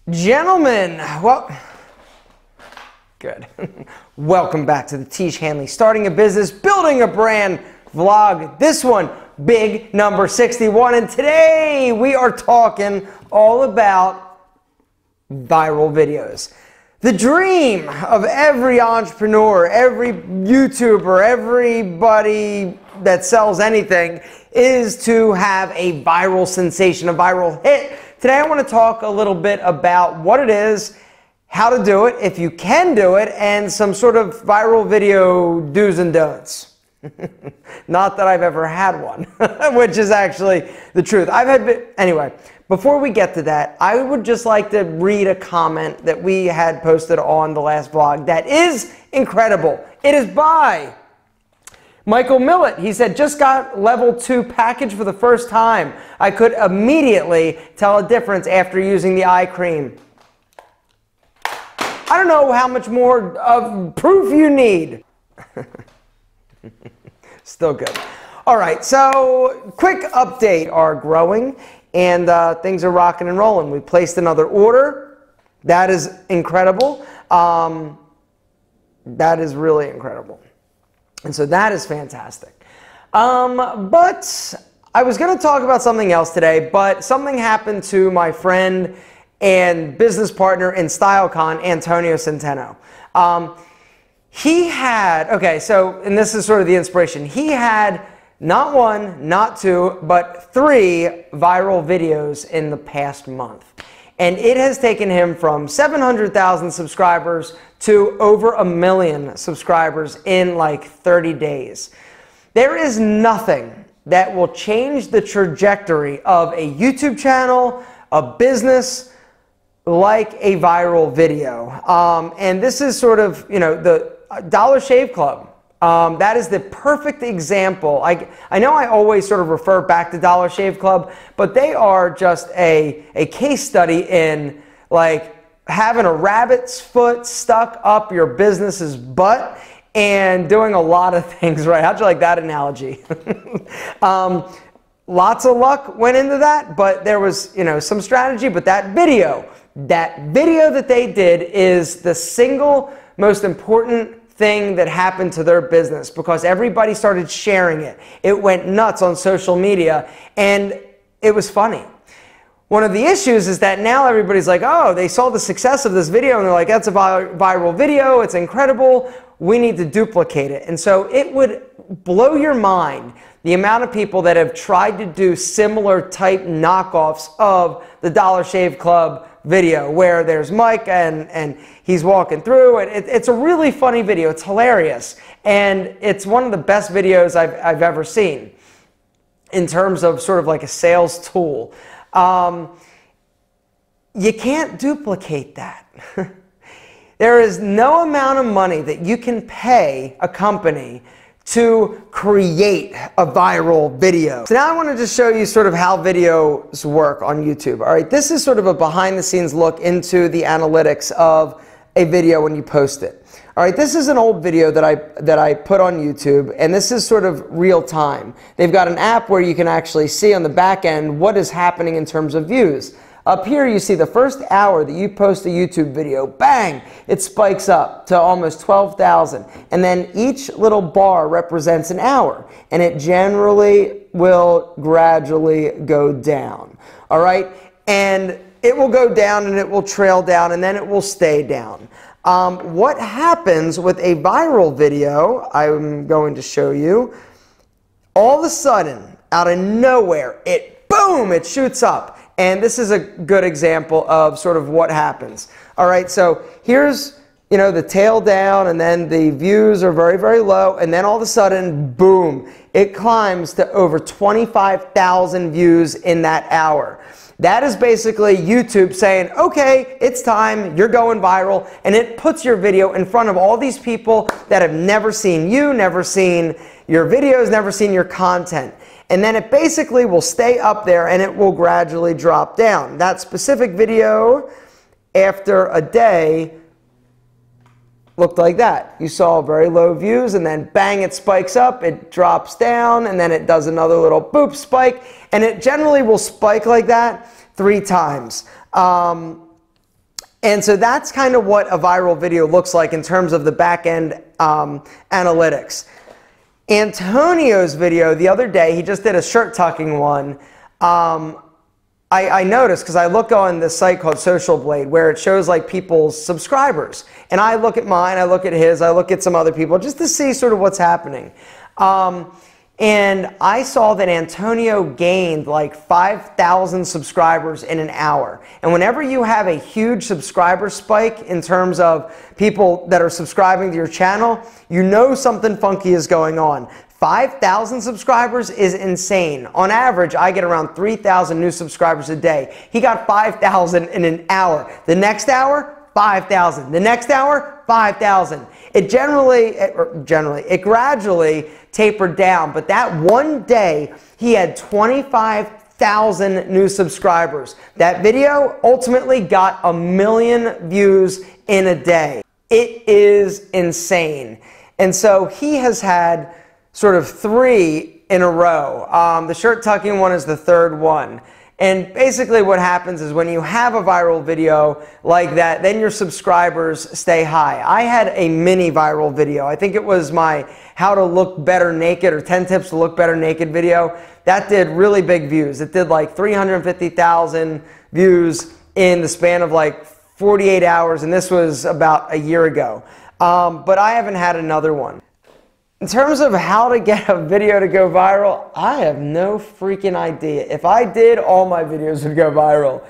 Gentlemen, well, good. Welcome back to the Tiege Hanley Starting a Business, Building a Brand vlog. This one, big number 61. And today we are talking all about viral videos. The dream of every entrepreneur, every YouTuber, everybody that sells anything is to have a viral sensation, a viral hit. Today I want to talk a little bit about what it is, how to do it, if you can do it, and some sort of viral video do's and don'ts. Not that I've ever had one, which is actually the truth. Anyway, before we get to that, I would just like to read a comment that we had posted on the last vlog that is incredible. It is by Michael Millett. He said, just got level 2 package for the first time. I could immediately tell a difference after using the eye cream. I don't know how much more of proof you need. Still good. All right, so quick update. Are growing and things are rocking and rolling. We placed another order. That is incredible. That is really incredible. And so that is fantastic. But I was going to talk about something else today, but something happened to my friend and business partner in StyleCon, Antonio Centeno. He had, okay, so, and this is sort of the inspiration. He had not one, not two, but 3 viral videos in the past month. And it has taken him from 700,000 subscribers to over 1 million subscribers in like 30 days. There is nothing that will change the trajectory of a YouTube channel, a business, like a viral video. And this is sort of, you know, the Dollar Shave Club. That is the perfect example. I know I always sort of refer back to Dollar Shave Club, but they are just a case study in like having a rabbit's foot stuck up your business's butt and doing a lot of things right. How'd you like that analogy? Lots of luck went into that, but there was, you know, some strategy. But that video that they did is the single most important thing that happened to their business, because everybody started sharing it. It went nuts on social media, and it was funny. One of the issues is that now everybody's like, oh, they saw the success of this video, and they're like, that's a viral video, it's incredible, we need to duplicate it. And so it would blow your mind the amount of people that have tried to do similar type knockoffs of the Dollar Shave Club video, where there's Mike and he's walking through, and it's a really funny video. It's hilarious, and it's one of the best videos I've ever seen in terms of sort of like a sales tool. You can't duplicate that. There is no amount of money that you can pay a company to create a viral video. So now I want to just show you sort of how videos work on YouTube. All right, this is sort of a behind the scenes look into the analytics of a video when you post it. All right, this is an old video that I put on YouTube, and this is sort of real time. They've got an app where you can actually see on the back end what is happening in terms of views. Up here you see the first hour that you post a YouTube video, bang, it spikes up to almost 12,000. And then each little bar represents an hour, and it generally will gradually go down. All right, and it will go down and it will trail down and then it will stay down. What happens with a viral video, I'm going to show you, all of a sudden, out of nowhere, boom, it shoots up. And this is a good example of sort of what happens. All right, so here's, you know, the tail down, and then the views are very, very low, and then all of a sudden, boom, it climbs to over 25,000 views in that hour. That is basically YouTube saying, okay, it's time, you're going viral, and it puts your video in front of all these people that have never seen you, never seen your videos, never seen your content. And then it basically will stay up there and it will gradually drop down. That specific video, after a day, looked like that. You saw very low views, and then bang, it spikes up, it drops down, and then it does another little boop spike, and it generally will spike like that 3 times. And so that's kind of what a viral video looks like in terms of the back-end analytics. Antonio's video the other day, he just did a shirt tucking one. I noticed, because I look on this site called Social Blade where it shows like people's subscribers. And I look at mine, I look at his, I look at some other people just to see sort of what's happening. And I saw that Antonio gained like 5,000 subscribers in an hour. And whenever you have a huge subscriber spike in terms of people that are subscribing to your channel, you know something funky is going on. 5,000 subscribers is insane. On average, I get around 3,000 new subscribers a day. He got 5,000 in an hour. The next hour, 5,000. The next hour, 5,000. It gradually tapered down, but that one day he had 25,000 new subscribers. That video ultimately got 1 million views in a day. It is insane. And so he has had sort of 3 in a row. The shirt tucking one is the 3rd one. And basically what happens is when you have a viral video like that, then your subscribers stay high. I had a mini viral video. I think it was my how to look better naked or 10 tips to look better naked video. That did really big views. It did like 350,000 views in the span of like 48 hours. And this was about a year ago. But I haven't had another one. In terms of how to get a video to go viral, I have no freaking idea. If I did, all my videos would go viral.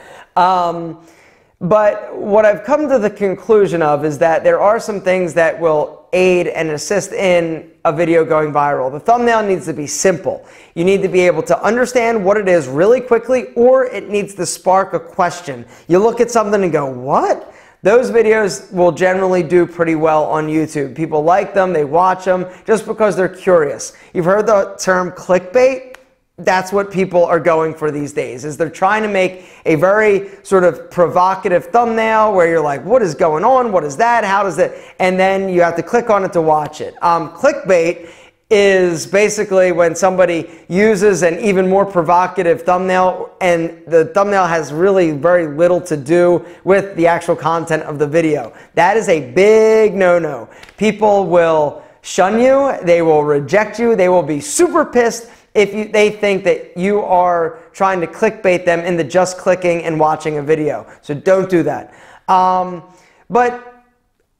But what I've come to the conclusion of is that there are some things that will aid and assist in a video going viral. The thumbnail needs to be simple. You need to be able to understand what it is really quickly, or it needs to spark a question. You look at something and go, what? Those videos will generally do pretty well on YouTube. People like them, they watch them just because they're curious. You've heard the term clickbait? That's what people are going for these days, is they're trying to make a very sort of provocative thumbnail where you're like, what is going on? What is that? How does it? And then you have to click on it to watch it. Clickbait is basically when somebody uses an even more provocative thumbnail and the thumbnail has really very little to do with the actual content of the video. That is a big no-no. People will shun you, they will reject you, they will be super pissed if they think that you are trying to clickbait them into just clicking and watching a video. So don't do that. But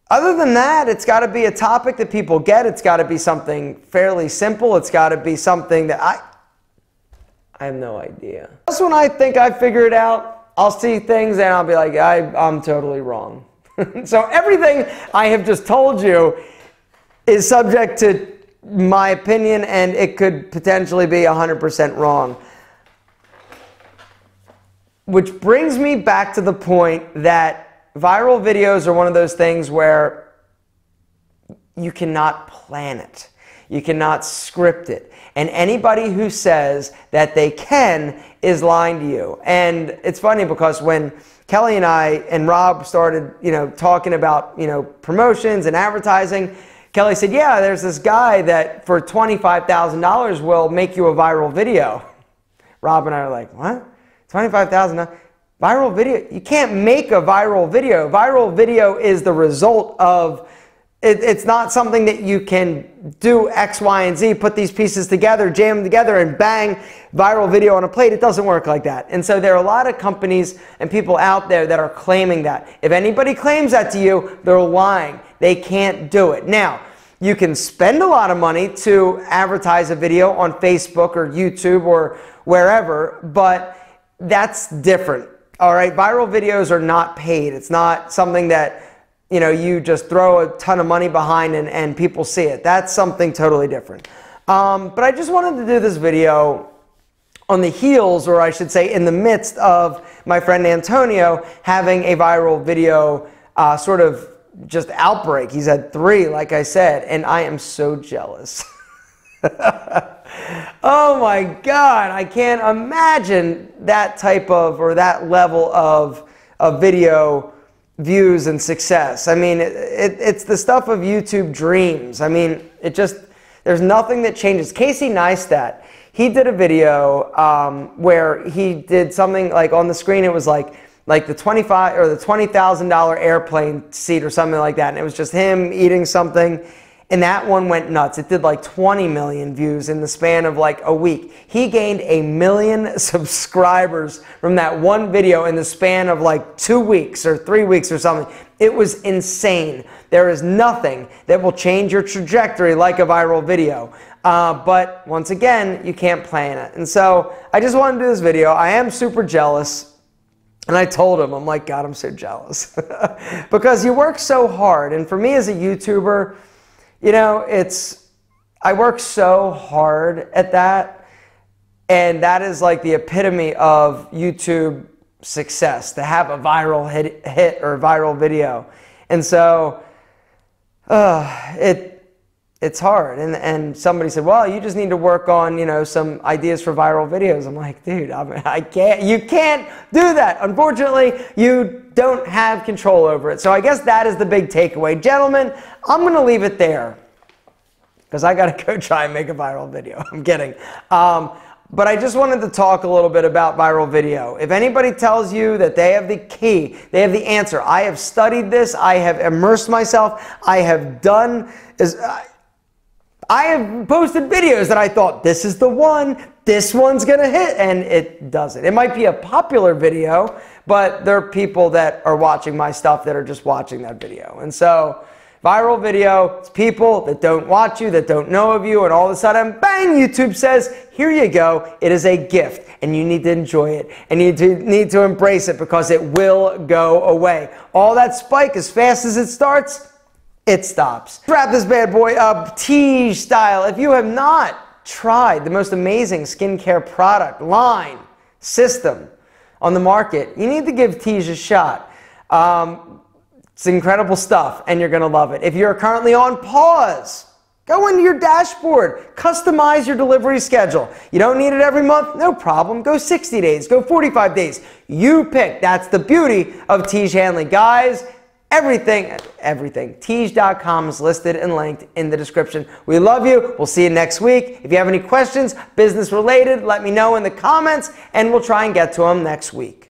other than that, it's got to be a topic that people get. It's got to be something fairly simple. It's got to be something that I have no idea. Just when I think I figured it out, I'll see things and I'll be like, I'm totally wrong. So everything I have just told you is subject to my opinion, and it could potentially be 100% wrong. Which brings me back to the point that viral videos are one of those things where you cannot plan it. You cannot script it. And anybody who says that they can is lying to you. And it's funny because when Kelly and I and Rob started, talking about, promotions and advertising, Kelly said, yeah, there's this guy that for $25,000 will make you a viral video. Rob and I are like, what? $25,000? Viral video? You can't make a viral video. Viral video is the result of, it's not something that you can do X, Y, and Z, put these pieces together, jam them together, and bang, viral video on a plate. It doesn't work like that. And so there are a lot of companies and people out there that are claiming that. If anybody claims that to you, they're lying. They can't do it. Now, you can spend a lot of money to advertise a video on Facebook or YouTube or wherever, but that's different. All right, viral videos are not paid. It's not something that, you just throw a ton of money behind and people see it. That's something totally different. But I just wanted to do this video on the heels, or I should say in the midst of my friend Antonio having a viral video sort of just outbreak. He's had 3, like I said, and I am so jealous. Oh my God, I can't imagine that type of, or that level of video views and success. I mean, it's the stuff of YouTube dreams. I mean, there's nothing that changes. Casey Neistat, he did a video where he did something like on the screen, it was like like the $25 or the $20,000 airplane seat or something like that. And it was just him eating something. And that one went nuts. It did like 20 million views in the span of like a week. He gained 1 million subscribers from that one video in the span of like 2 weeks or 3 weeks or something. It was insane. There is nothing that will change your trajectory like a viral video. But once again, you can't plan it. And so I just wanted to do this video. I am super jealous. And I told him, I'm like, God, I'm so jealous. Because you work so hard. And for me as a YouTuber, you know, I work so hard at that, and that is like the epitome of YouTube success, to have a viral hit or viral video. And so it's hard. And somebody said, well, you just need to work on, you know, some ideas for viral videos. I'm like, dude, you can't do that. Unfortunately, you don't have control over it. So I guess that is the big takeaway. Gentlemen, I'm going to leave it there because I got to go try and make a viral video. I'm kidding. But I just wanted to talk a little bit about viral video. If anybody tells you that they have the key, they have the answer, I have studied this, I have immersed myself, I have done, I have posted videos that I thought, this is the one, this one's gonna hit, and it doesn't. It might be a popular video, but there are people that are watching my stuff that are just watching that video. And so, viral video, it's people that don't watch you, that don't know of you, and all of a sudden, bang, YouTube says, here you go, it is a gift, and you need to enjoy it, and you need to embrace it because it will go away. All that spike, as fast as it starts, it stops. Wrap this bad boy up, Tiege style. If you have not tried the most amazing skincare product, line, system on the market, you need to give Tiege a shot. It's incredible stuff, and you're gonna love it. If you're currently on pause, go into your dashboard, customize your delivery schedule. You don't need it every month, no problem. Go 60 days, go 45 days. You pick. That's the beauty of Tiege Hanley. Guys, everything, Tiege.com is listed and linked in the description. We love you. We'll see you next week. If you have any questions, business related, let me know in the comments, and we'll try and get to them next week.